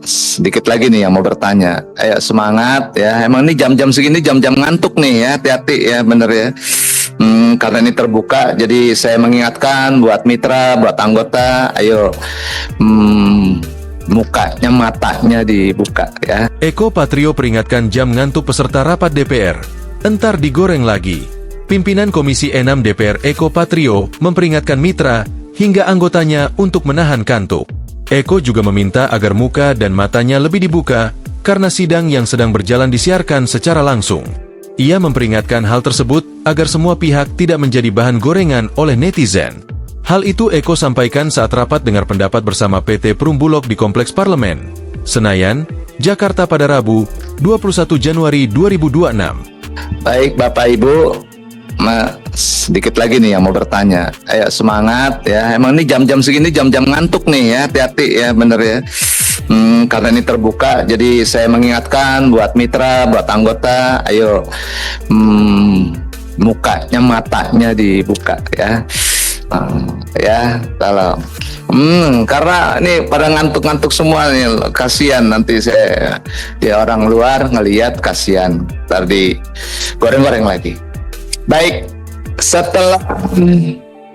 Sedikit lagi nih yang mau bertanya. Ayo semangat ya. Emang ini jam-jam segini jam-jam ngantuk nih ya. Hati-hati ya, bener ya. Karena ini terbuka, jadi saya mengingatkan buat mitra, buat anggota, ayo mukanya, matanya dibuka ya. Eko Patrio peringatkan jam ngantuk peserta rapat DPR. Entar digoreng lagi. Pimpinan Komisi 6 DPR Eko Patrio memperingatkan mitra hingga anggotanya untuk menahan kantuk. Eko juga meminta agar muka dan matanya lebih dibuka karena sidang yang sedang berjalan disiarkan secara langsung. Ia memperingatkan hal tersebut agar semua pihak tidak menjadi bahan gorengan oleh netizen. Hal itu Eko sampaikan saat rapat dengar pendapat bersama PT Perumbulok di Kompleks Parlemen, Senayan, Jakarta pada Rabu, 21 Januari 2026. Baik Bapak Ibu, sedikit lagi nih yang mau bertanya. Ayo semangat ya. Emang ini jam-jam segini jam-jam ngantuk nih ya. Hati-hati ya, bener ya. Karena ini terbuka, jadi saya mengingatkan buat mitra, buat anggota, ayo mukanya, matanya dibuka ya. Ya, kalau karena ini pada ngantuk-ngantuk semua nih, kasihan nanti saya ya, orang luar ngelihat kasihan, ntar di goreng-goreng lagi. Baik, setelah